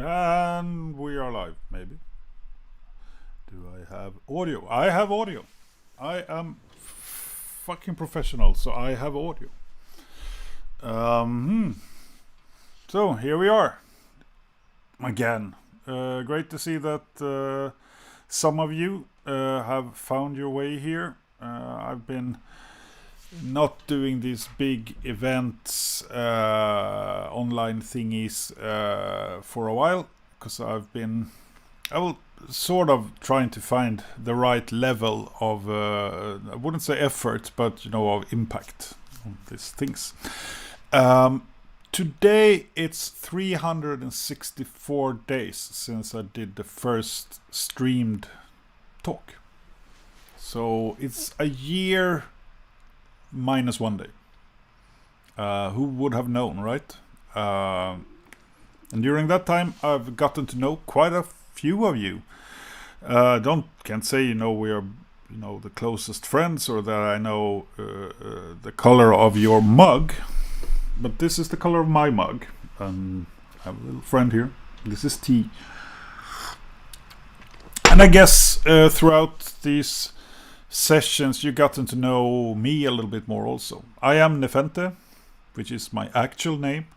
And we are live, maybe. Do I have audio? I have audio. I am fucking professional, so I have audio. So here we are. Again. Great to see that some of you have found your way here. I've been not doing these big events, online thingies for a while, because I will sort of trying to find the right level of, I wouldn't say effort, but of impact on these things. Today it's 364 days since I did the first streamed talk. So it's a year minus 1 day. Who would have known, right? And during that time, I've gotten to know quite a few of you. Can't say we are the closest friends, or that I know the color of your mug, but this is the color of my mug. And I have a little friend here. This is tea. And I guess throughout these sessions you gotten to know me a little bit more also. I am Nephente, which is my actual name,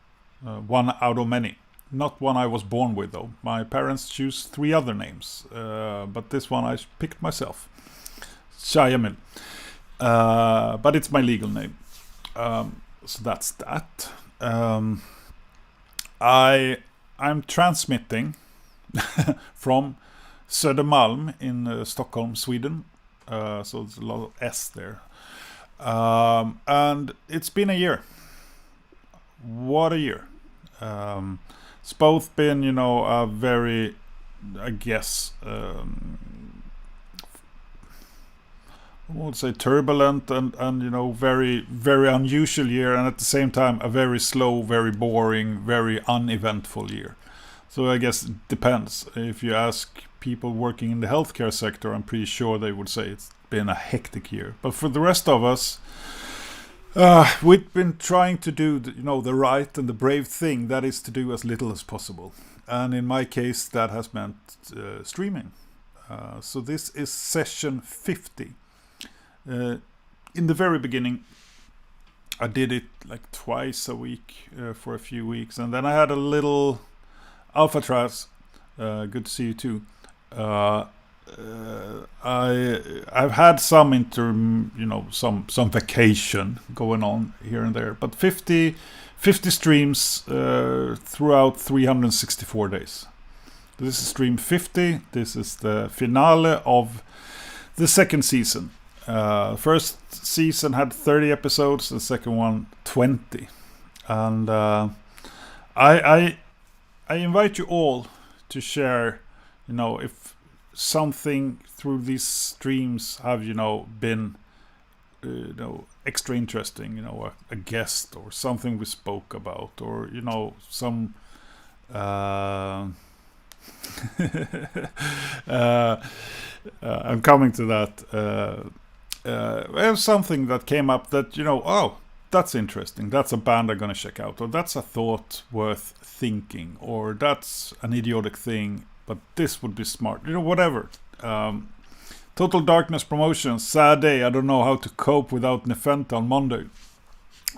one out of many. Not one I was born with though. My parents choose 3 other names, but this one I picked myself. Shayamil. But it's my legal name. So that's that. I'm transmitting from Södermalm in Stockholm, Sweden. So there's a lot of S there. And it's been a year. What a year. It's both been, a very, I guess, I would say turbulent and very, very unusual year, and at the same time a very slow, very boring, very uneventful year. So I guess it depends. If you ask people working in the healthcare sector, I'm pretty sure they would say it's been a hectic year. But for the rest of us, we've been trying to do the right and the brave thing, that is to do as little as possible. And in my case, that has meant streaming. So this is session 50. In the very beginning, I did it like twice a week for a few weeks, and then I had a little Alphatraz. Good to see you too. I've had some some vacation going on here and there, but 50 streams throughout 364 days. This is stream 50. This is the finale of the second season. First season had 30 episodes, the second one 20, and I invite you all to share, if something through these streams have been extra interesting, a guest or something we spoke about, or some I'm coming to that. There's something that came up that oh, that's interesting, that's a band I'm gonna check out, or that's a thought worth thinking, or that's an idiotic thing, but this would be smart, whatever. Total Darkness Promotion, sad day, I don't know how to cope without Nephente on Monday.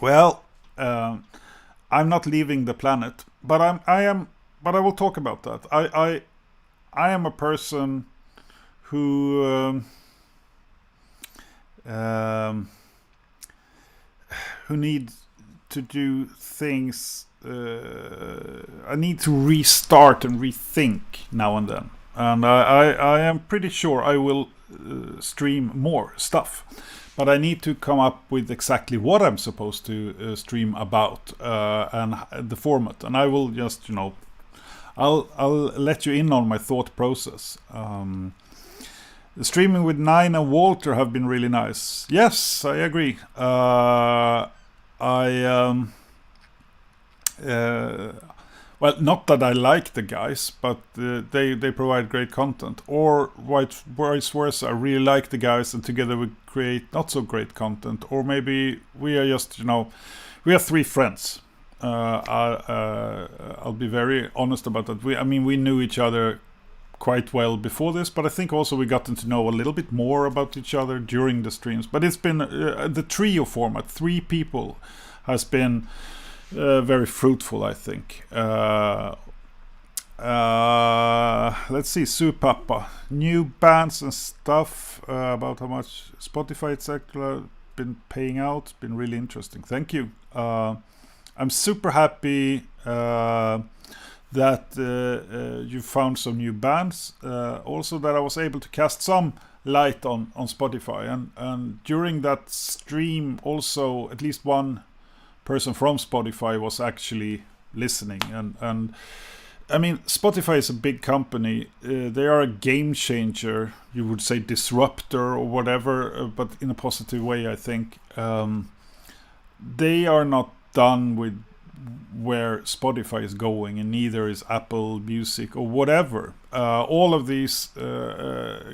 Well, I'm not leaving the planet, but I will talk about that. I am a person who need to do things. I need to restart and rethink now and then, and I am pretty sure I will stream more stuff, but I need to come up with exactly what I'm supposed to stream about, and the format, and I will just I'll let you in on my thought process. The streaming with Nine and Walter have been really nice. Yes, I agree. Well, not that I like the guys, but they provide great content. Or vice versa, I really like the guys, and together we create not so great content. Or maybe we are just, we are 3 friends. I'll be very honest about that. We knew each other quite well before this, but I think also we gotten to know a little bit more about each other during the streams. But it's been the trio format, 3 people, has been very fruitful, I think. Let's see, Supapa, new bands and stuff, about how much Spotify etc. been paying out. Been really interesting. Thank you. I'm super happy that you found some new bands. Also that I was able to cast some light on Spotify, and during that stream also at least one person from Spotify was actually listening, and I mean, Spotify is a big company. They are a game changer, you would say disruptor or whatever, but in a positive way, I think. They are not done with where Spotify is going, and neither is Apple Music or whatever. All of these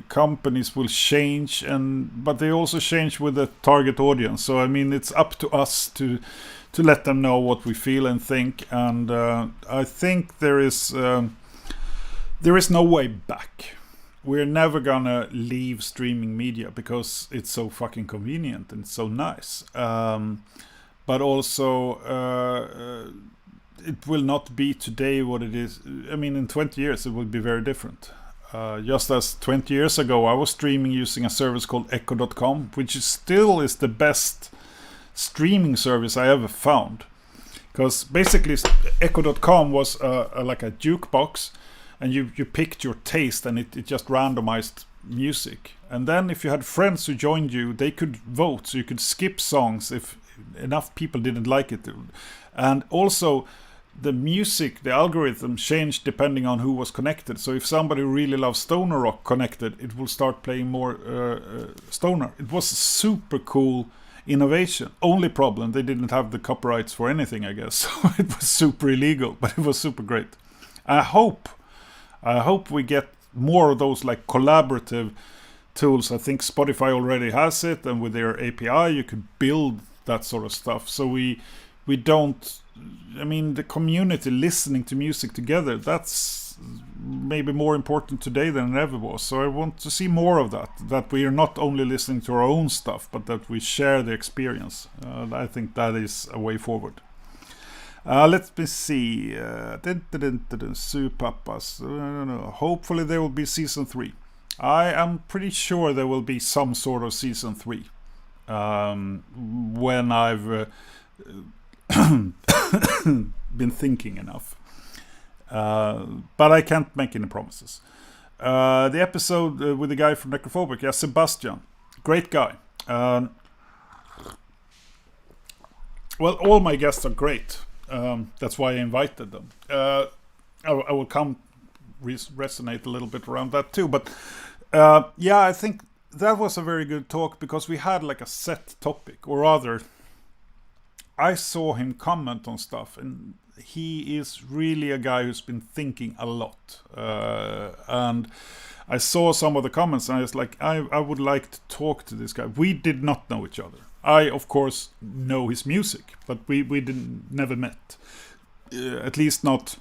companies will change, but they also change with the target audience. So I mean, it's up to us to let them know what we feel and think, and I think there is no way back. We're never gonna leave streaming media because it's so fucking convenient and it's so nice. But also, it will not be today what it is. I mean, in 20 years it will be very different. Just as 20 years ago I was streaming using a service called echo.com, which still is the best streaming service I ever found, because basically echo.com was like a jukebox, and you picked your taste, and it just randomized music, and then if you had friends who joined you, they could vote, so you could skip songs if enough people didn't like it. And also the music, the algorithm changed depending on who was connected. So if somebody really loves stoner rock connected, it will start playing more stoner. It was super cool innovation. Only problem, they didn't have the copyrights for anything, I guess. So it was super illegal, but it was super great. I hope we get more of those like collaborative tools. I think Spotify already has it, and with their API you could build that sort of stuff. So we don't, I mean, the community listening to music together, that's maybe more important today than it ever was. So I want to see more of that we are not only listening to our own stuff, but that we share the experience. I think that is a way forward. Let me see. Supapas. Hopefully there will be season 3. I am pretty sure there will be some sort of season 3. When I've been thinking enough. But I can't make any promises. The episode with the guy from Necrophobic, yeah, Sebastian. Great guy. Well, all my guests are great. That's why I invited them. I will come resonate a little bit around that too. But yeah, I think that was a very good talk, because we had like a set topic, or rather, I saw him comment on stuff, and he is really a guy who's been thinking a lot. And I saw some of the comments, and I was like, I would like to talk to this guy. We did not know each other. I, of course, know his music, but we never met. At least not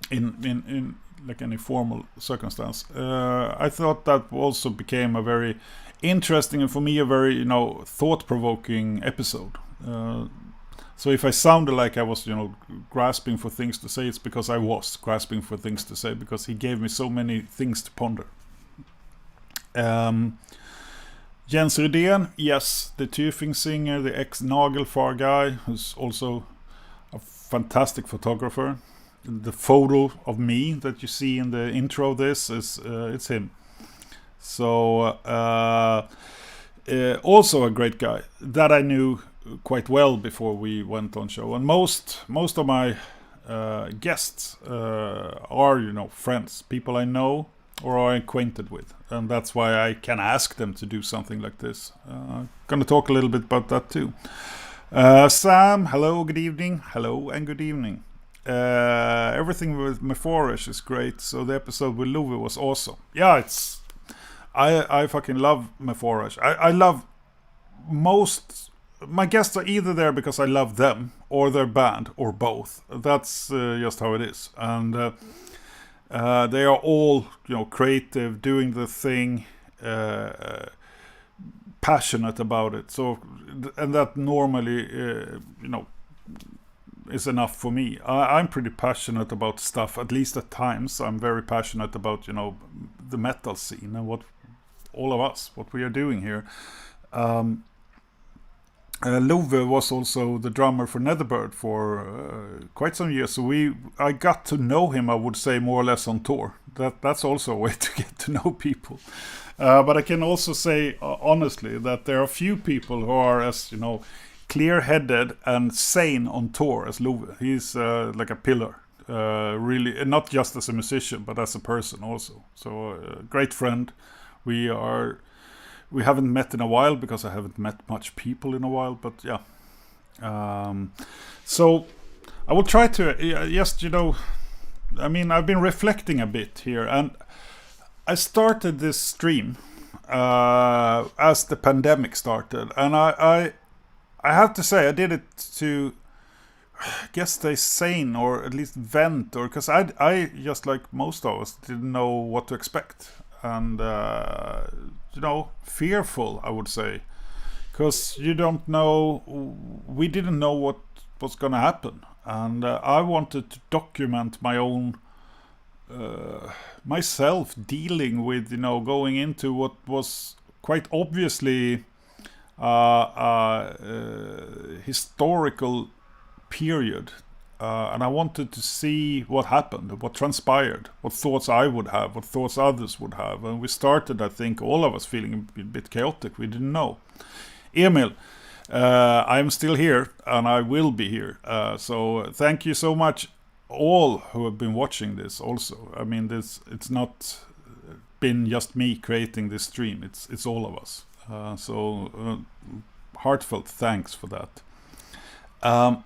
in like any formal circumstance. I thought that also became a very interesting, and for me a very thought-provoking episode. So if I sounded like I was grasping for things to say, it's because I was grasping for things to say, because he gave me so many things to ponder. Jens Rydén, yes, the Tyrfing singer, the ex-Nagelfar guy, who's also a fantastic photographer. The photo of me that you see in the intro of this is it's him. So also a great guy that I knew quite well before we went on show. And most of my guests are friends, people I know or are acquainted with, and that's why I can ask them to do something like this. Gonna talk a little bit about that too. Sam, hello, good evening. Hello and good evening. Everything with Mephorish is great. So the episode with Louie was awesome. Yeah, I fucking love Mephorish. I love most my guests are either there because I love them or their band or both. That's just how it is. And they are all, creative, doing the thing, passionate about it. So, and that normally, is enough for me. I'm pretty passionate about stuff, at least at times. I'm very passionate about, the metal scene and what all of us, what we are doing here. Love was also the drummer for Netherbird for quite some years. So I got to know him, I would say, more or less on tour. That's also a way to get to know people. But I can also say honestly that there are few people who are as, clear-headed and sane on tour as Love. He's like a pillar, really, not just as a musician, but as a person also. So great friend. We haven't met in a while because I haven't met much people in a while, but yeah. So I will try to just, I've been reflecting a bit here, and I started this stream as the pandemic started, and I have to say I did it to, I guess, stay sane or at least vent, or because I just like most of us didn't know what to expect, and fearful, I would say, because you don't know. We didn't know what was going to happen, and I wanted to document my own myself dealing with going into what was quite obviously historical period, and I wanted to see what happened, what transpired, what thoughts I would have, what thoughts others would have. And we started, I think, all of us feeling a bit chaotic. We didn't know. Emil, I'm still here, and I will be here. So thank you so much, all who have been watching this also. I mean, it's not been just me creating this stream. It's all of us. So heartfelt thanks for that. And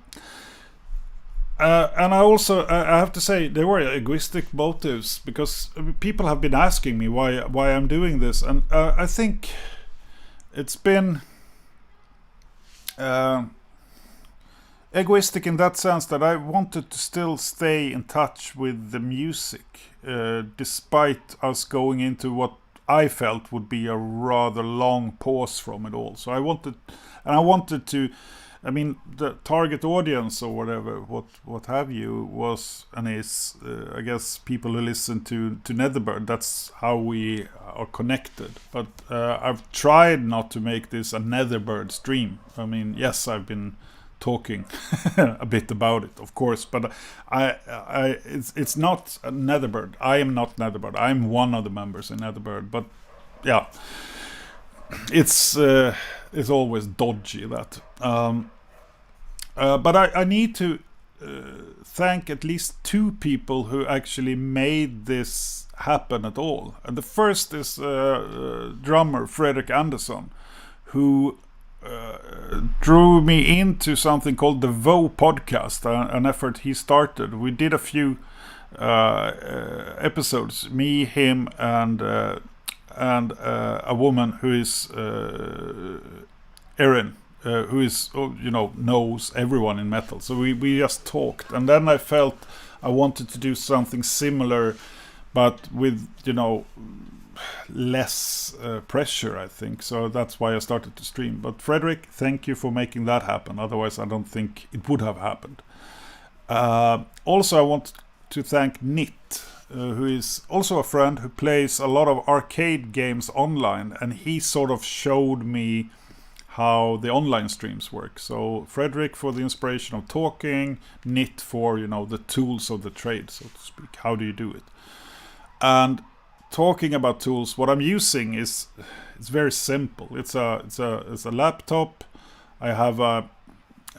I have to say there were egoistic motives, because people have been asking me why I'm doing this, and I think it's been egoistic in that sense that I wanted to still stay in touch with the music, despite us going into what I felt would be a rather long pause from it all. So I wanted to, the target audience or whatever, what have you, was and is, I guess, people who listen to Netherbird. That's how we are connected. But I've tried not to make this a Netherbird stream. Yes, I've been talking a bit about it, of course, but it's not Netherbird. I am not Netherbird. I'm one of the members in Netherbird, but yeah, it's always dodgy that. But I need to thank at least two people who actually made this happen at all. And the first is drummer Fredrik Andersson, who drew me into something called the Vo podcast, an effort he started. We did a few episodes, me, him, and a woman who is Erin, who is knows everyone in metal. So we just talked, and then I felt I wanted to do something similar, but with less pressure, I think. So that's why I started to stream. But Fredrik, thank you for making that happen. Otherwise, I don't think it would have happened. Also, I want to thank Nit, who is also a friend who plays a lot of arcade games online, and he sort of showed me how the online streams work. So Fredrik for the inspiration of talking, Nit for the tools of the trade, so to speak. How do you do it? And talking about tools, what I'm using it's very simple. It's a laptop. I have a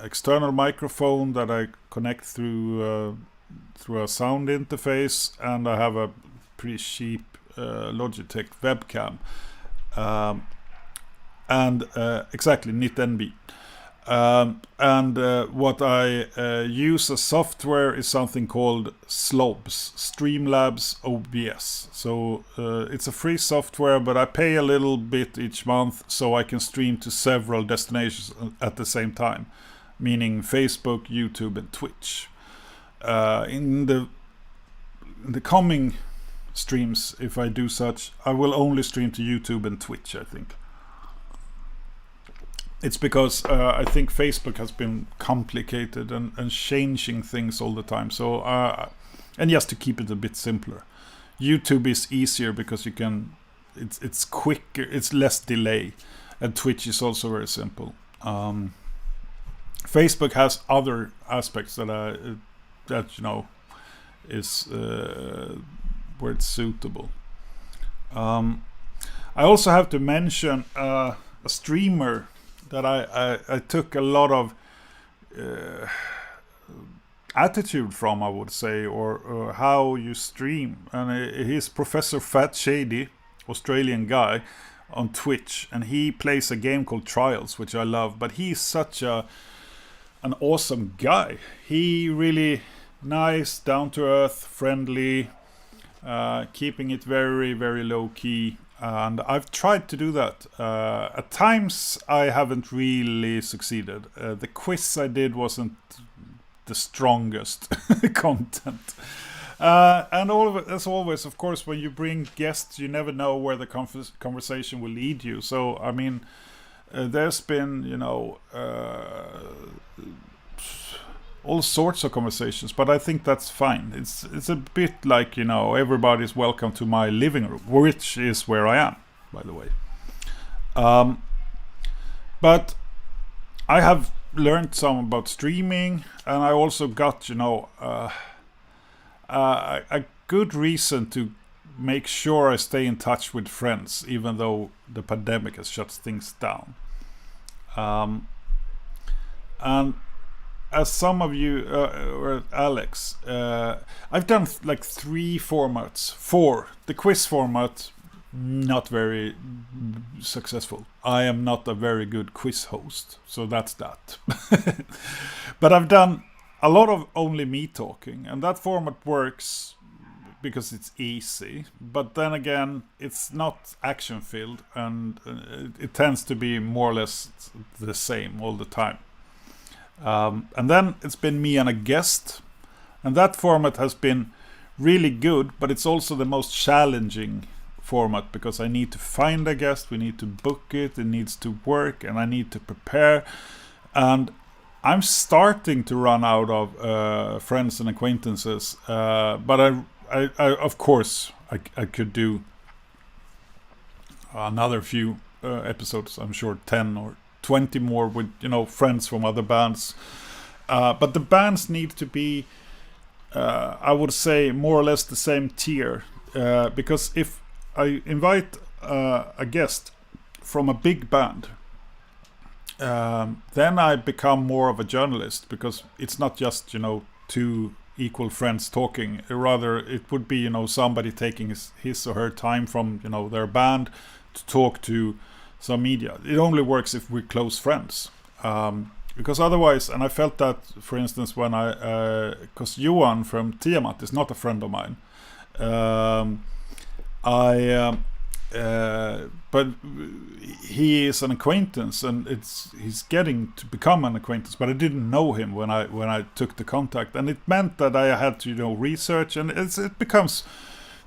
external microphone that I connect through a sound interface, and I have a pretty cheap Logitech webcam, and exactly NitNB. And what I use as software is something called SLOBS, Streamlabs OBS. So it's a free software, but I pay a little bit each month so I can stream to several destinations at the same time, meaning Facebook, YouTube, and Twitch. In the coming streams, if I do such, I will only stream to YouTube and Twitch, I think. It's because I think Facebook has been complicated and changing things all the time. So, and just to keep it a bit simpler, YouTube is easier because you can, it's quicker, it's less delay, and Twitch is also very simple. Facebook has other aspects that is where it's suitable. I also have to mention a streamer that I took a lot of attitude from, I would say, or how you stream. And he's Professor Fat Shady, Australian guy on Twitch, and he plays a game called Trials, which I love. But he's such an awesome guy. He really nice, down to earth, friendly, keeping it very, very low key. And I've tried to do that. At times I haven't really succeeded. The quiz I did wasn't the strongest content. And all of it, as always, of course, when you bring guests, you never know where the conversation will lead you. So, I mean, there's been, all sorts of conversations, but I think that's fine. It's a bit like, everybody's welcome to my living room, which is where I am, by the way. But I have learned some about streaming, and I also got, a good reason to make sure I stay in touch with friends, even though the pandemic has shut things down. And as some of you, or Alex, I've done like 3 formats. 4. The quiz format, not very successful. I am not a very good quiz host, so that's that. But I've done a lot of only me talking, and that format works because it's easy. But then again, it's not action-filled, and it tends to be more or less the same all the time. And then it's been me and a guest, and that format has been really good, but it's also the most challenging format because I need to find a guest, we need to book it needs to work, and I need to prepare. And I'm starting to run out of friends and acquaintances, but I of course I could do another few episodes. I'm sure 10 or 20 more with friends from other bands, but the bands need to be I would say more or less the same tier, because if I invite a guest from a big band, then I become more of a journalist, because it's not just 2 equal friends talking. Rather it would be somebody taking his or her time from their band to talk to some media. It only works if we're close friends, because otherwise, and I felt that, for instance, when because Johan from Tiamat is not a friend of mine, but he is an acquaintance, and he's getting to become an acquaintance. But I didn't know him when I took the contact, and it meant that I had to research, and it becomes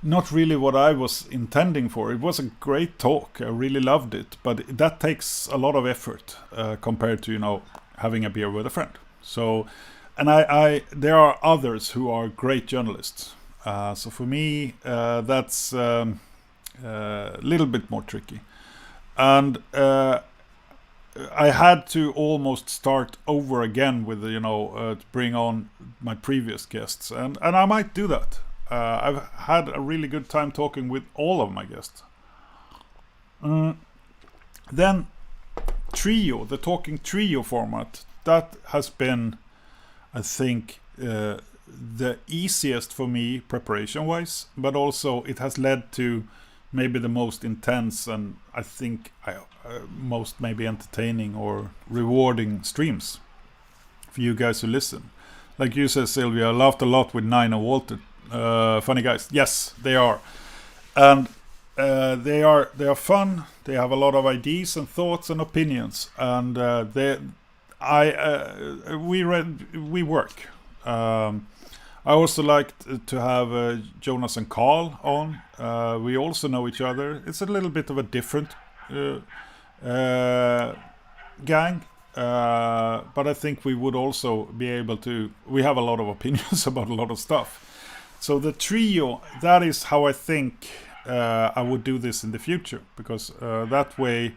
not really what I was intending for. It was a great talk. I really loved it, but that takes a lot of effort compared to having a beer with a friend. So, and I there are others who are great journalists. So for me, that's a little bit more tricky, and I had to almost start over again with to bring on my previous guests, and I might do that. I've had a really good time talking with all of my guests. Then trio, the talking trio format, that has been, I think, the easiest for me preparation-wise, but also it has led to maybe the most intense and I think most maybe entertaining or rewarding streams for you guys who listen. Like you said, Sylvia, I laughed a lot with Nine and Walter. Funny guys. Yes, they are. And they are fun. They have a lot of ideas and thoughts and opinions. And we work. I also like to have Jonas and Carl on. We also know each other. It's a little bit of a different gang. But I think we would also be able to... We have a lot of opinions about a lot of stuff. So the trio, that is how I think I would do this in the future. Because that way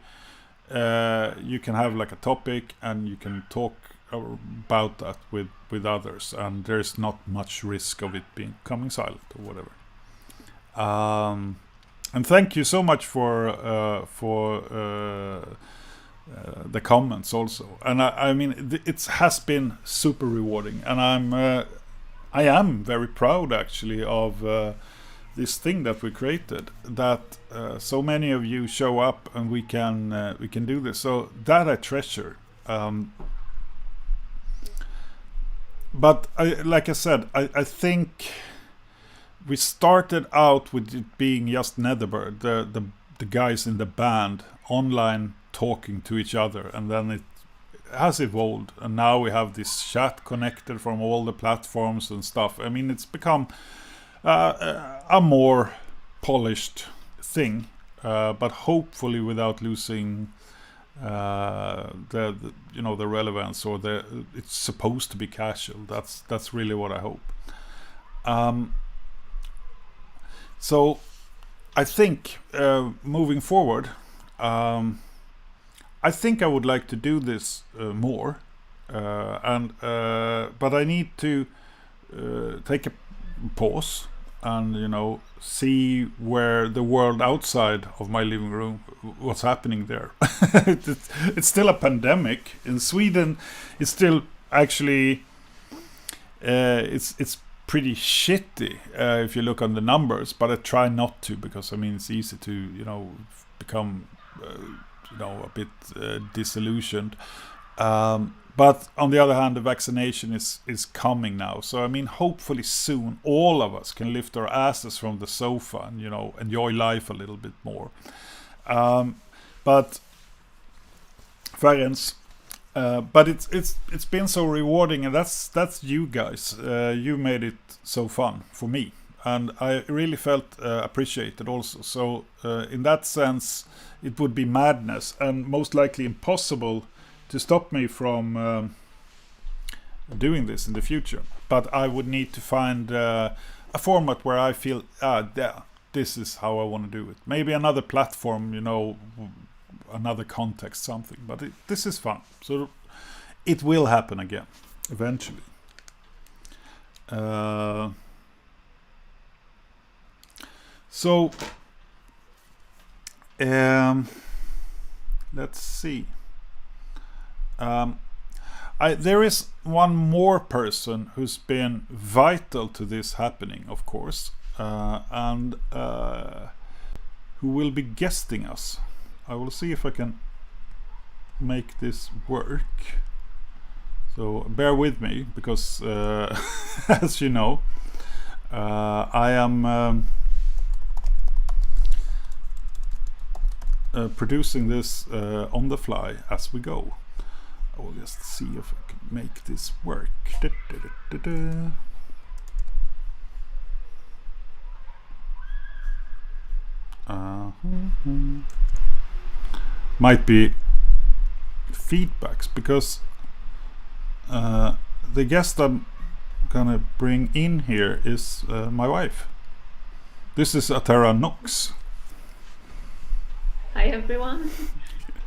you can have like a topic and you can talk about that with others. And there's not much risk of it becoming silent or whatever. And thank you so much for the comments also, and I mean it has been super rewarding, and I am very proud actually of this thing that we created. That so many of you show up, and we can do this. So that I treasure. But like I said, I think we started out with it being just Netherbird, the guys in the band online talking to each other, and then it has evolved, and now we have this chat connected from all the platforms and stuff. I mean, it's become a more polished thing, but hopefully without losing the relevance, or it's supposed to be casual. That's really what I hope. So I think moving forward, I think I would like to do this more, but I need to take a pause and see where the world outside of my living room, what's happening there. It's still a pandemic in Sweden. It's still actually it's pretty shitty if you look on the numbers, but I try not to, because I mean it's easy to become a bit disillusioned. But on the other hand, the vaccination is coming now. So I mean, hopefully soon all of us can lift our asses from the sofa and enjoy life a little bit more. But Ferenc, but it's been so rewarding, and that's you guys. You made it so fun for me, and I really felt appreciated also. So in that sense, it would be madness and most likely impossible to stop me from doing this in the future. But I would need to find a format where I feel, this is how I want to do it. Maybe another platform, another context, something. But this is fun. So it will happen again, eventually. So let's see. There is one more person who's been vital to this happening, of course, and who will be guesting us. I will see if I can make this work. So bear with me, because as you know, I am producing this on the fly as we go. I will just see if I can make this work. Might be feedbacks, because the guest I'm gonna bring in here is my wife. This is Atara Knox. Hi everyone.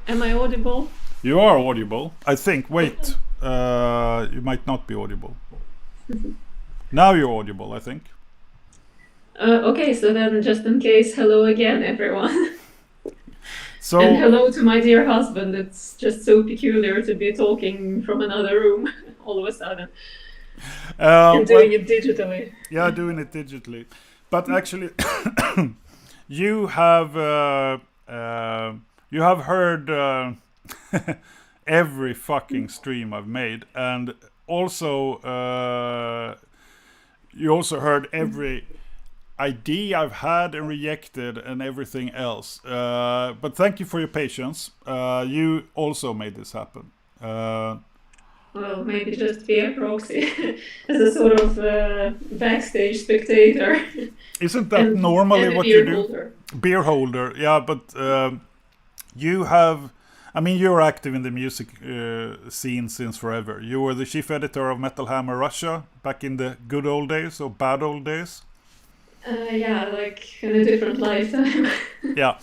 Am I audible? You are audible, I think. Wait, you might not be audible. Now you're audible, I think. Okay, so then just in case, hello again everyone. So, and hello to my dear husband. It's just so peculiar to be talking from another room all of a sudden. And doing it digitally. Yeah, doing it digitally. But actually, you have heard every fucking stream I've made, and also you also heard every idea I've had and rejected and everything else. But thank you for your patience. You also made this happen. Well, maybe just be a proxy as a sort of backstage spectator. Isn't that and, normally and a what beer you do? holder. Beer holder, yeah, but you have. I mean, you're active in the music scene since forever. You were the chief editor of Metal Hammer Russia back in the good old days or bad old days. Yeah, like in a different lifetime. Yeah,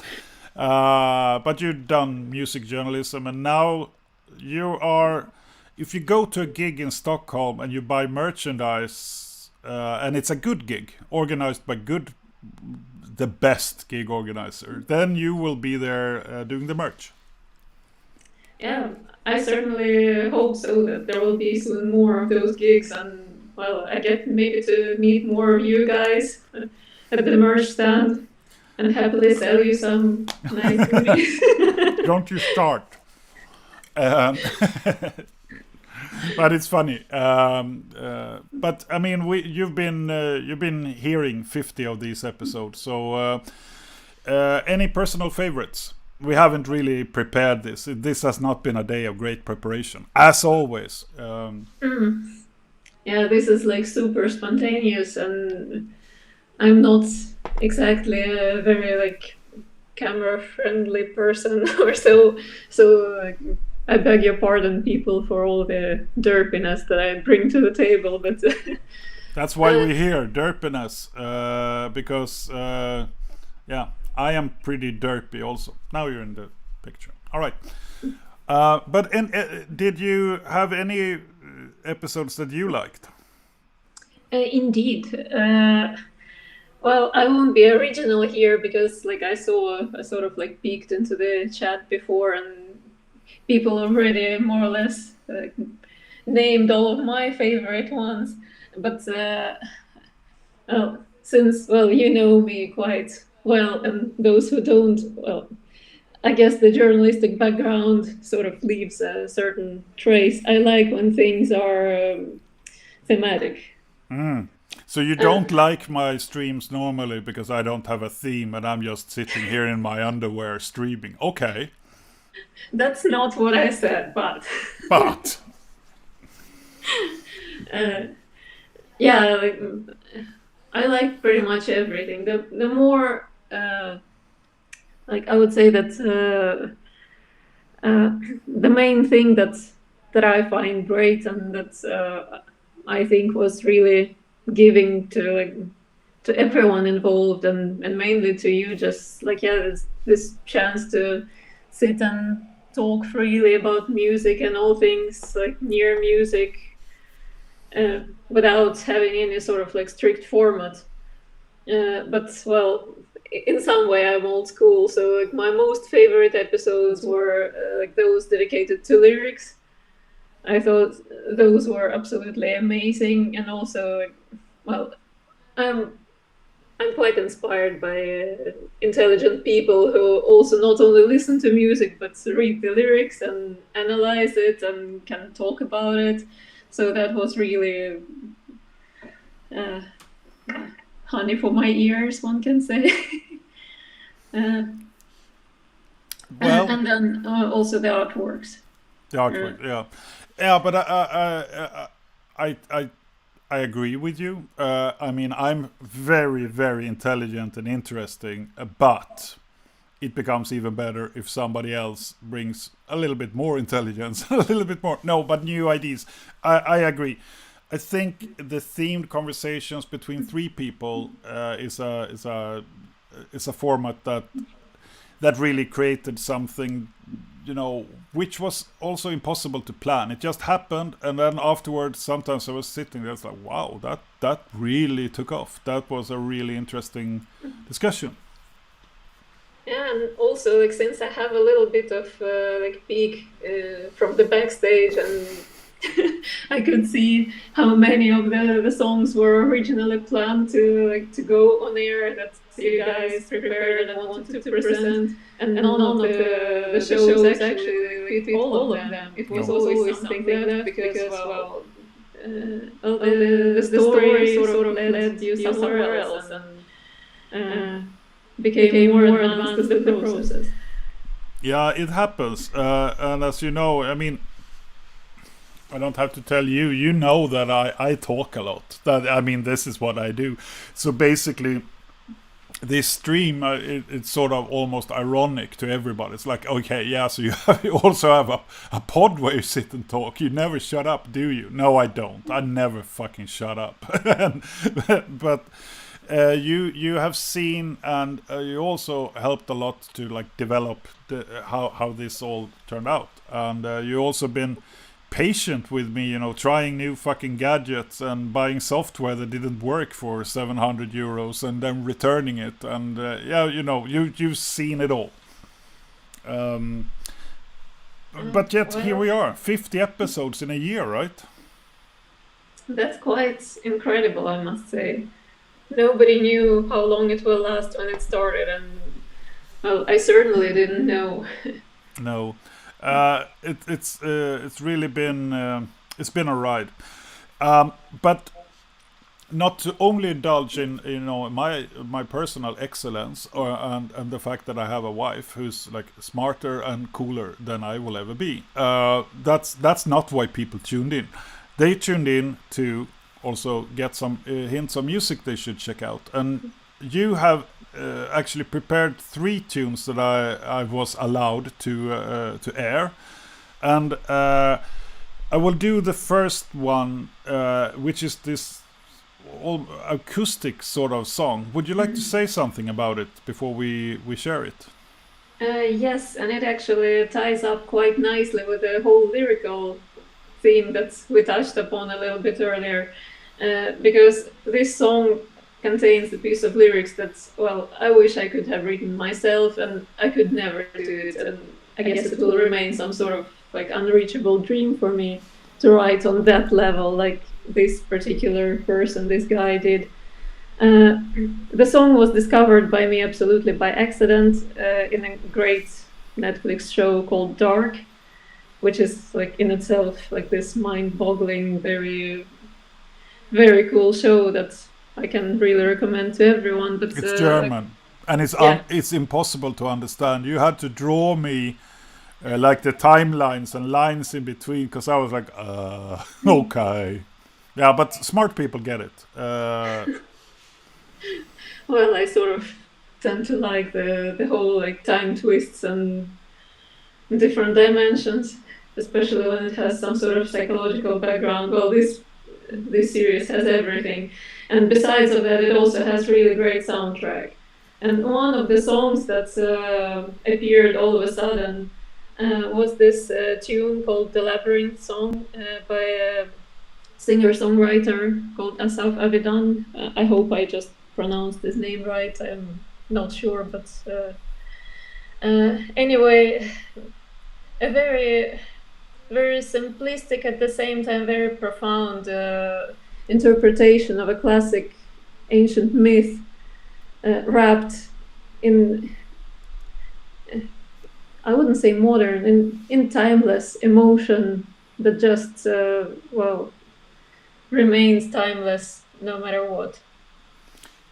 but you've done music journalism, and now you are. If you go to a gig in Stockholm and you buy merchandise, and it's a good gig organized by the best gig organizer, then you will be there doing the merch. Yeah, I certainly hope so that there will be soon more of those gigs, and well, I get maybe to meet more of you guys at the merch stand and happily sell you some nice goodies. Don't you start. But it's funny. But I mean, you've been hearing 50 of these episodes. So, any personal favorites? We haven't really prepared this. This has not been a day of great preparation, as always. Yeah, this is like super spontaneous, and I'm not exactly a very like camera friendly person or so. So I beg your pardon, people, for all the derpiness that I bring to the table. But that's why we're here, derpiness, because yeah, I am pretty derpy also. Now you're in the picture. All right. But did you have any episodes that you liked? Indeed. Well, I won't be original here because, like, I sort of like peeked into the chat before, and people already more or less named all of my favorite ones. But since you know me quite well, and those who don't, well, I guess the journalistic background sort of leaves a certain trace. I like when things are thematic. So you don't like my streams normally because I don't have a theme and I'm just sitting here in my underwear streaming. Okay. That's not what I said, but... But... yeah, like, I like pretty much everything. The more... like, I would say that the main thing that I find great and that I think was really giving to everyone involved and mainly to you, just like this chance to sit and talk freely about music and all things like near music without having any sort of like strict format. But well, in some way I'm old school, so like my most favorite episodes were like those dedicated to lyrics. I thought those were absolutely amazing, and also, well, I'm quite inspired by intelligent people who also not only listen to music but read the lyrics and analyze it and can talk about it. So that was really honey for my ears, one can say. Well, and then also the artworks. The artwork, yeah, but I agree with you. I mean, I'm very, very intelligent and interesting, but it becomes even better if somebody else brings a little bit more intelligence, a little bit more. No, but new ideas. I agree. I think the themed conversations between three people is a format that really created something, you know, which was also impossible to plan. It just happened, and then afterwards, sometimes I was sitting there, it's like, wow, that really took off. That was a really interesting discussion. Yeah, and also, like, since I have a little bit of like peek from the backstage and I could see how many of the songs were originally planned to go on air that you guys prepared and wanted to present, and none of the shows actually fit all of them. It was always something left because the story sort of led you somewhere else and became more advanced in the process. Yeah, it happens. And as you know, I mean, I don't have to tell you. You know that I talk a lot. That I mean, this is what I do. So basically, this stream, it's sort of almost ironic to everybody. It's like, okay, yeah, so you also have a pod where you sit and talk. You never shut up, do you? No, I don't. I never fucking shut up. But you have seen, and you also helped a lot to like develop how this all turned out. And you also been patient with me, trying new fucking gadgets and buying software that didn't work for 700 euros and then returning it. And you've seen it all. But yet here we are, 50 episodes in a year, right? That's quite incredible, I must say. Nobody knew how long it will last when it started, and well, I certainly didn't know. No. It's really been it's been a ride, but not to only indulge in my personal excellence and the fact that I have a wife who's like smarter and cooler than I will ever be. That's not why people tuned in. They tuned in to also get some hints of music they should check out, and you have actually prepared 3 tunes that I was allowed to air, and I will do the first one, which is this all acoustic sort of song. Would you like to say something about it before we share it? Yes, and it actually ties up quite nicely with the whole lyrical theme that we touched upon a little bit earlier, because this song contains a piece of lyrics that's, well, I wish I could have written myself, and I could never do it, and I guess it will remain some sort of like unreachable dream for me to write on that level, like this particular person, this guy did. The song was discovered by me absolutely by accident in a great Netflix show called Dark, which is like in itself like this mind-boggling, very, very cool show that I can really recommend to everyone. But it's German, and it's impossible to understand. You had to draw me like the timelines and lines in between, because I was like, okay, yeah, but smart people get it. Well, I sort of tend to like the whole like time twists and different dimensions, especially when it has some sort of psychological background. Well, this series has everything. And besides of that, it also has really great soundtrack. And one of the songs that appeared all of a sudden was this tune called The Labyrinth Song by a singer-songwriter called Asaf Avidan. I hope I just pronounced his name right. I'm not sure, but anyway, a very, very simplistic, at the same time very profound interpretation of a classic ancient myth, wrapped in, I wouldn't say modern, in timeless emotion that just remains timeless no matter what.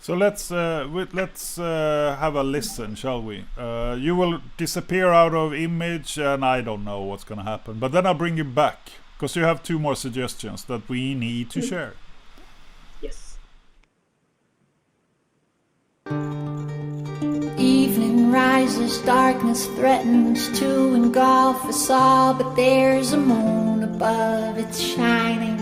So let's have a listen, shall we? You will disappear out of image, and I don't know what's gonna happen, but then I'll bring you back, because you have 2 more suggestions that we need to share. Yes. Evening rises, darkness threatens to engulf us all, but there's a moon above, it's shining,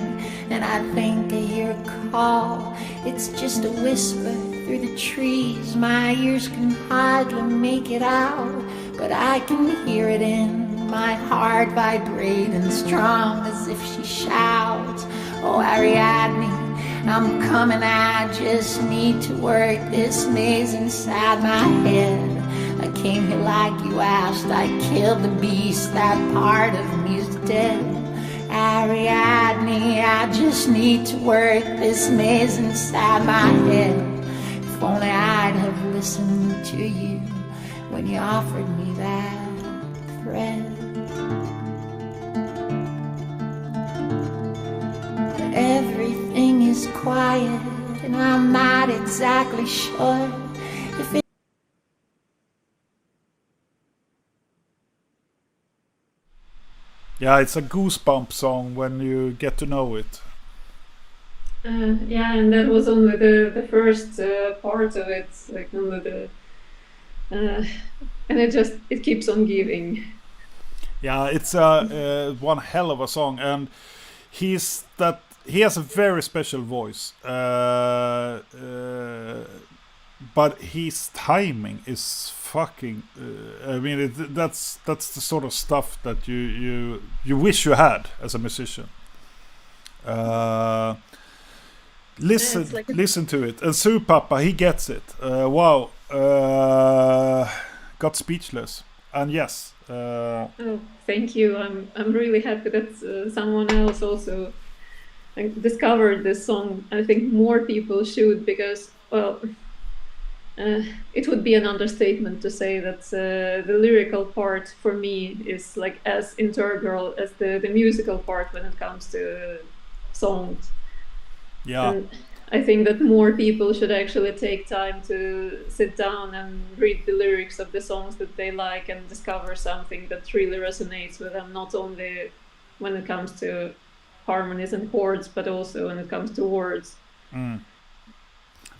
and I think I hear a call. It's just a whisper through the trees, my ears can hardly make it out, but I can hear it in my heart vibrating strong as if she shouts, oh Ariadne, I'm coming, I just need to work this maze inside my head. I came here like you asked, I killed the beast, that part of me is dead. Ariadne, I just need to work this maze inside my head. If only I'd have listened to you when you offered me that thread. Everything is quiet, and I'm not exactly sure if it. Yeah, it's a goosebump song when you get to know it. Yeah, and that was only the first part of it, like only the, and it keeps on giving. Yeah, it's one hell of a song, and he has a very special voice, but his timing is fucking. I mean, that's the sort of stuff that you wish you had as a musician. Listen, like listen to it, and Sue Papa, he gets it. Wow, got speechless, and yes. Oh, thank you. I'm really happy that someone else also discovered this song. I think more people should, because, well, it would be an understatement to say that the lyrical part for me is like as integral as the musical part when it comes to songs. Yeah. And I think that more people should actually take time to sit down and read the lyrics of the songs that they like and discover something that really resonates with them, not only when it comes to harmonies and chords, but also when it comes to words.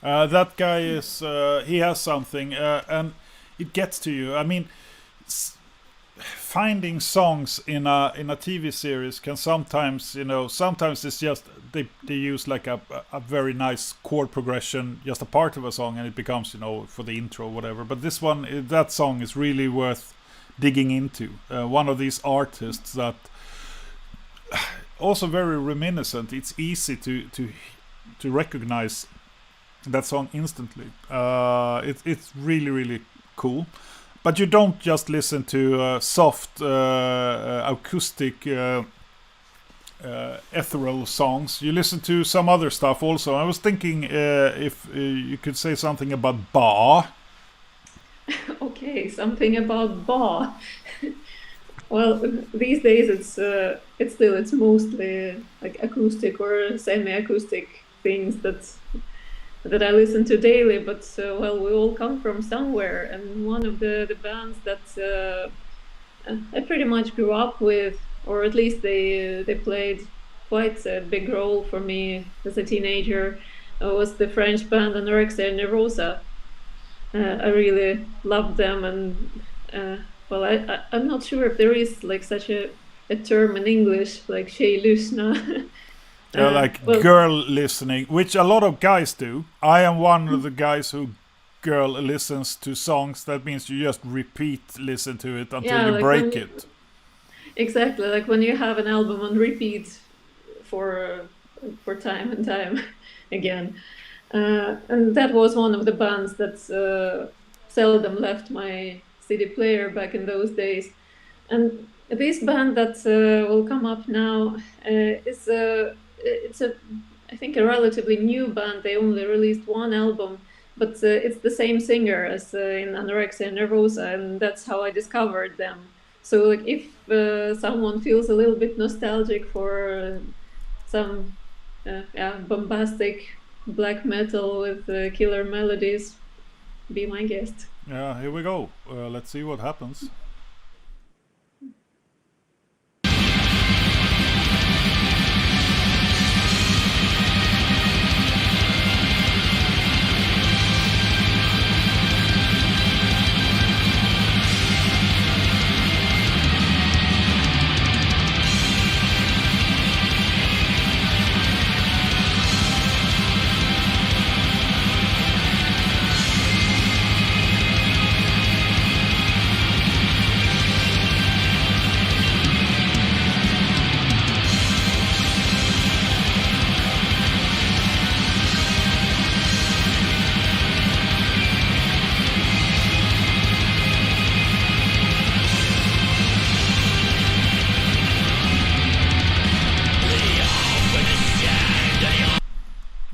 That guy is he has something, and it gets to you. I mean, finding songs in a TV series can sometimes, sometimes it's just they use like a very nice chord progression, just a part of a song, and it becomes, for the intro or whatever. But this one, that song is really worth digging into. One of these artists that also very reminiscent. It's easy to recognize that song instantly. It's really, really cool. But you don't just listen to soft acoustic ethereal songs. You listen to some other stuff also. I was thinking if you could say something about Ba. Okay, something about Ba. Well, these days it's mostly like acoustic or semi-acoustic things that I listen to daily, but well, we all come from somewhere, and one of the bands that I pretty much grew up with, or at least they played quite a big role for me as a teenager, was the French band Anorexia Nervosa. I really loved them, and well, I'm not sure if there is like such a term in English, like tjej lyssna. Well, girl listening, which a lot of guys do. I am one of the guys who girl listens to songs. That means you just listen to it until you like break it. Exactly, like when you have an album on repeat for time and time again. And that was one of the bands that seldom left my CD player back in those days. And this band that will come up now is it's I think a relatively new band. They only released one album, but it's the same singer as in Anorexia Nervosa, and that's how I discovered them. So like if someone feels a little bit nostalgic for some bombastic black metal with killer melodies, be my guest. Yeah, here we go. Let's see what happens.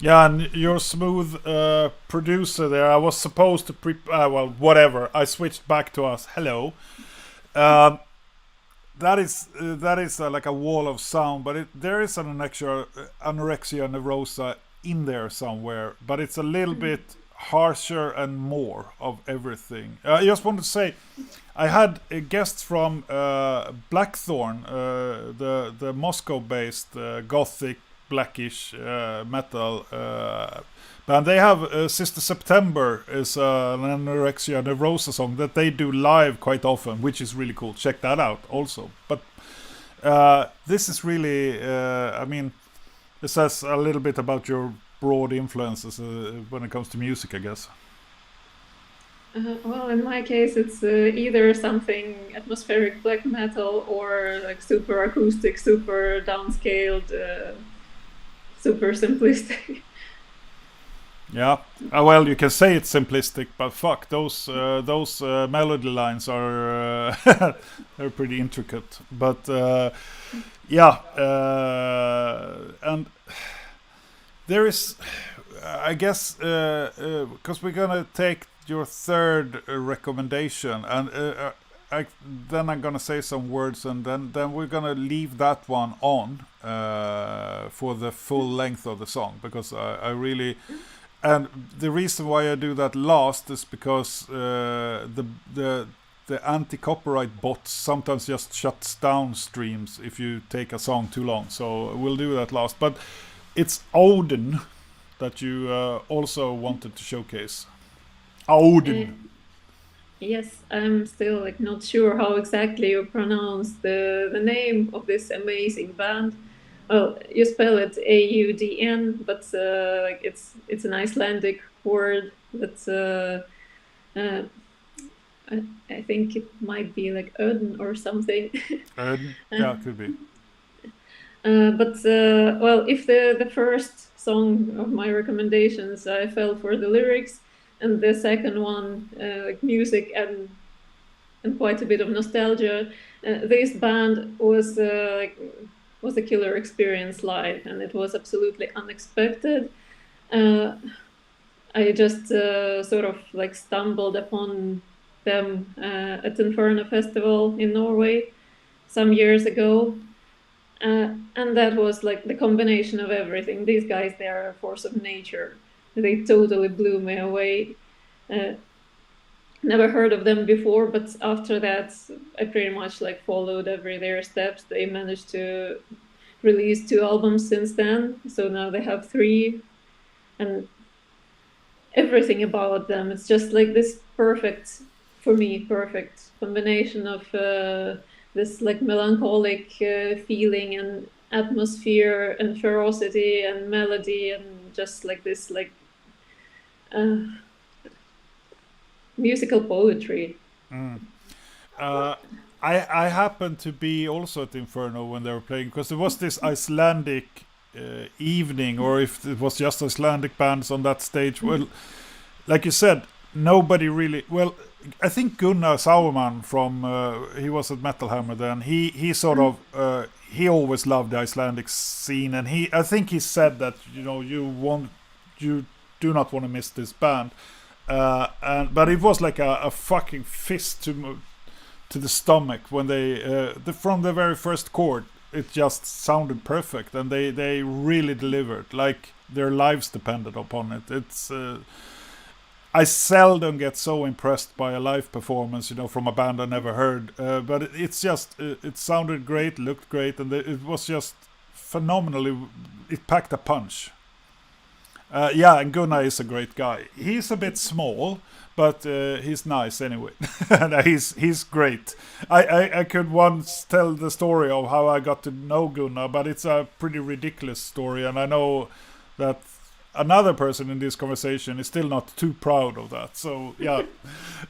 Yeah, and your smooth producer there. I was supposed to well, whatever. I switched back to us. Hello. Um, that is like a wall of sound, but there is an anorexia nervosa in there somewhere, but it's a little bit harsher and more of everything. I just want to say, I had a guest from Blackthorn, the Moscow-based gothic blackish metal band. They have Sister September is an anorexia nervosa song that they do live quite often, which is really cool. Check that out also. But this is really, I mean, it says a little bit about your broad influences when it comes to music, I guess. Well, in my case, it's either something atmospheric black metal or like super acoustic, super downscaled, super simplistic. Yeah, well, you can say it's simplistic, but fuck, those melody lines are they're pretty intricate. But yeah, and there is, I guess, because we're gonna take your third recommendation, and then I'm gonna say some words, and then we're gonna leave that one on for the full length of the song, because I really. And the reason why I do that last is because the anti-copyright bot sometimes just shuts down streams if you take a song too long. So we'll do that last. But it's Odin that you also wanted to showcase. Odin. Yes, I'm still like not sure how exactly you pronounce the name of this amazing band. Well, you spell it Audn, but like it's an Icelandic word that's I think it might be like Odin or something. Odin? Yeah, could be. But well, if the first song of my recommendations, I fell for the lyrics, and the second one, like music and quite a bit of nostalgia. This band was a killer experience live, and it was absolutely unexpected. I just sort of like stumbled upon them at Inferno Festival in Norway some years ago. And that was like the combination of everything. These guys, they are a force of nature. They totally blew me away. Never heard of them before, but after that, I pretty much like followed every their steps. They managed to release 2 albums since then, so now they have 3, and everything about them, it's just like this perfect combination of this like melancholic feeling and atmosphere and ferocity and melody and just like this like musical poetry. I happened to be also at Inferno when they were playing, because there was this Icelandic evening, or if it was just Icelandic bands on that stage. Well, like you said, nobody really. Well, I think Gunnar Sauerman from he was at Metal Hammer then. He sort of he always loved the Icelandic scene, and I think he said that you do not want to miss this band. But it was like a fucking fist to the stomach when they from the very first chord. It just sounded perfect, and they really delivered, like their lives depended upon it. It's I seldom get so impressed by a live performance, from a band I never heard. But it's just it sounded great, looked great, and it was just phenomenally. It packed a punch. Yeah, and Gunnar is a great guy. He's a bit small, but he's nice anyway. And he's great. I could once tell the story of how I got to know Gunnar, but it's a pretty ridiculous story, and I know that another person in this conversation is still not too proud of that. So yeah,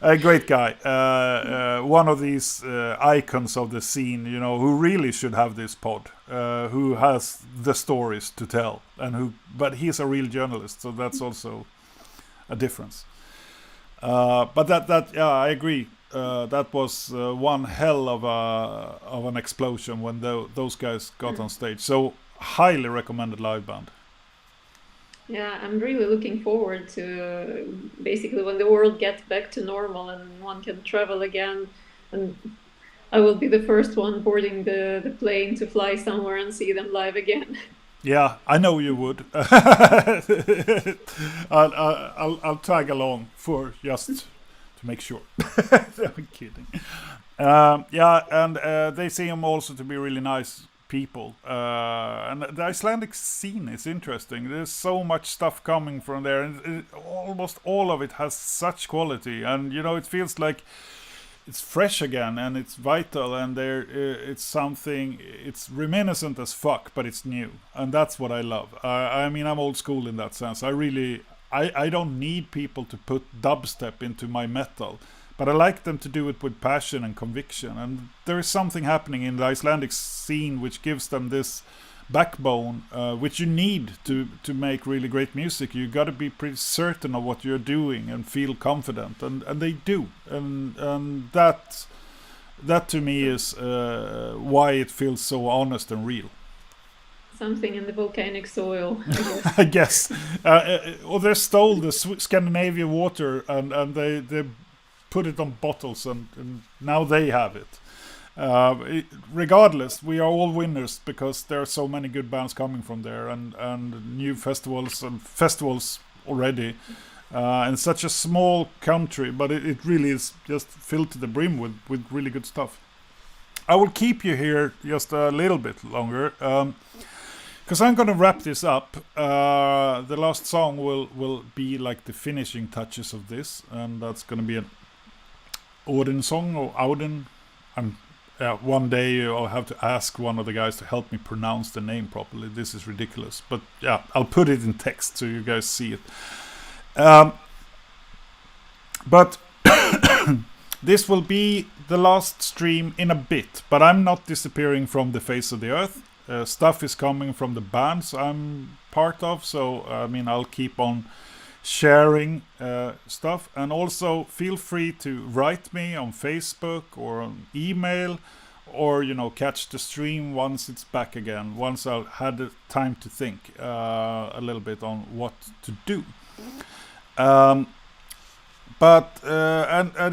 a great guy. One of these icons of the scene, who really should have this pod, who has the stories to tell, but he's a real journalist, so that's also a difference. But that yeah, I agree. That was one hell of an explosion when those guys got on stage. So highly recommended live band. Yeah, I'm really looking forward to basically when the world gets back to normal and one can travel again. And I will be the first one boarding the plane to fly somewhere and see them live again. Yeah, I know you would. I'll tag along for just to make sure. I'm kidding. Yeah, and they seem also to be really nice people. And the Icelandic scene is interesting. There's so much stuff coming from there, and almost all of it has such quality. And it feels like it's fresh again, and it's vital, and it's something. It's reminiscent as fuck, but it's new, and that's what I love. I mean, I'm old school in that sense. I don't need people to put dubstep into my metal, but I like them to do it with passion and conviction. And there is something happening in the Icelandic scene which gives them this backbone, which you need to make really great music. You got to be pretty certain of what you're doing and feel confident, and they do, and that to me is why it feels so honest and real. Something in the volcanic soil, I guess. I guess. Or they stole the Scandinavian water and they put it on bottles, and now they have it. Regardless, we are all winners because there are so many good bands coming from there, and new festivals already. In such a small country, but it really is just filled to the brim with really good stuff. I will keep you here just a little bit longer. Because I'm going to wrap this up. The last song will be like the finishing touches of this, and that's going to be an Odin song, or Auden. One day I'll have to ask one of the guys to help me pronounce the name properly. This is ridiculous, but yeah, I'll put it in text so you guys see it. But this will be the last stream in a bit, but I'm not disappearing from the face of the earth. Stuff is coming from the bands I'm part of, so I mean, I'll keep on sharing stuff. And also feel free to write me on Facebook or on email, or catch the stream once it's back again, once I've had the time to think a little bit on what to do. And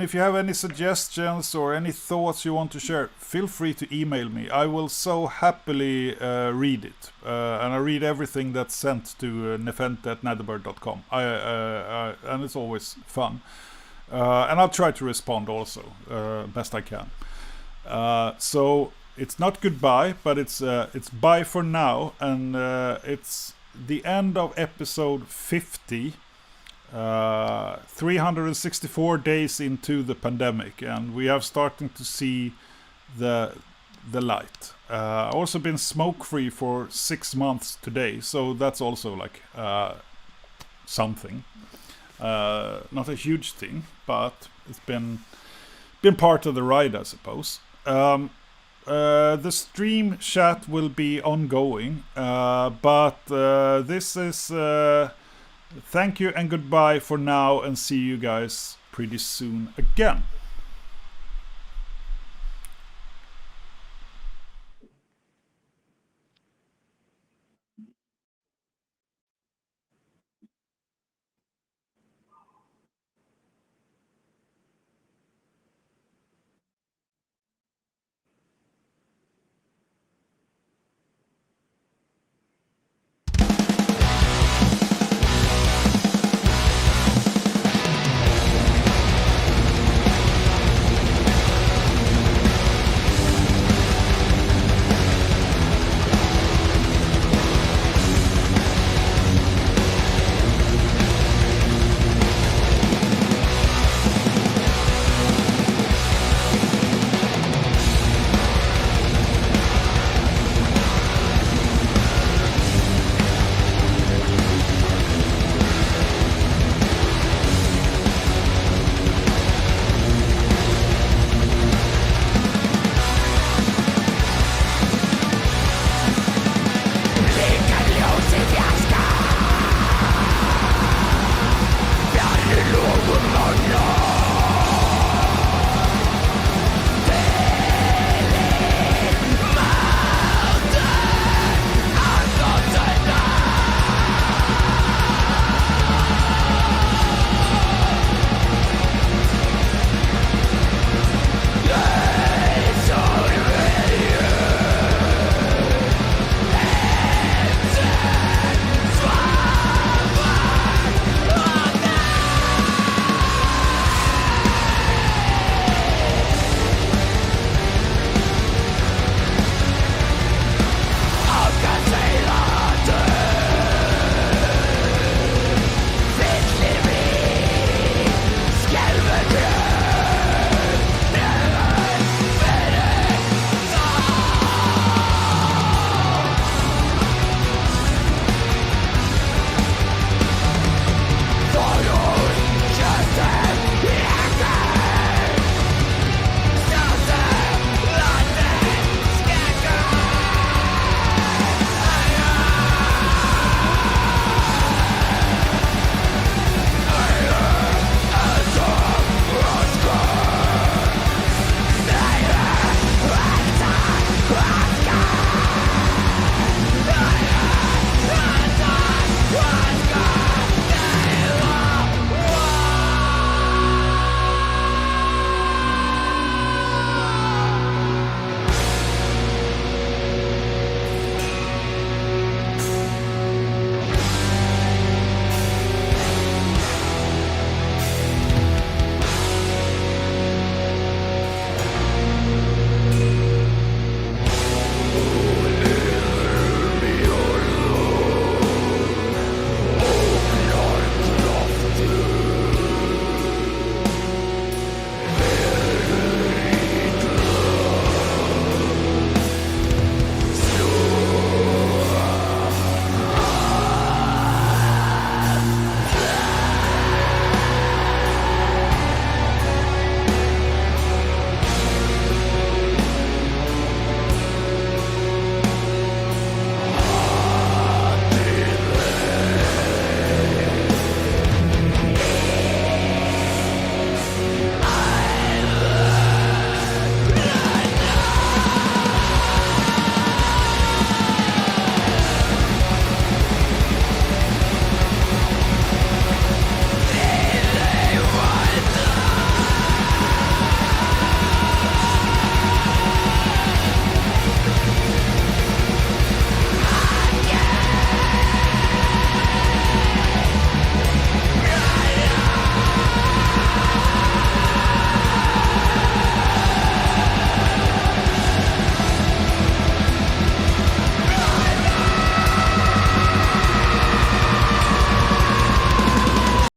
if you have any suggestions or any thoughts you want to share, feel free to email me. I will so happily read it, and I read everything that's sent to nephente@netherberg.com. And it's always fun, and I'll try to respond also best I can. So it's not goodbye, but it's bye for now, and it's the end of episode 50. 364 days into the pandemic, and we are starting to see the light. Also been smoke free for 6 months today, so that's also like something. Not a huge thing, but it's been part of the ride, I suppose. The stream chat will be ongoing, but this is thank you and goodbye for now, and see you guys pretty soon again.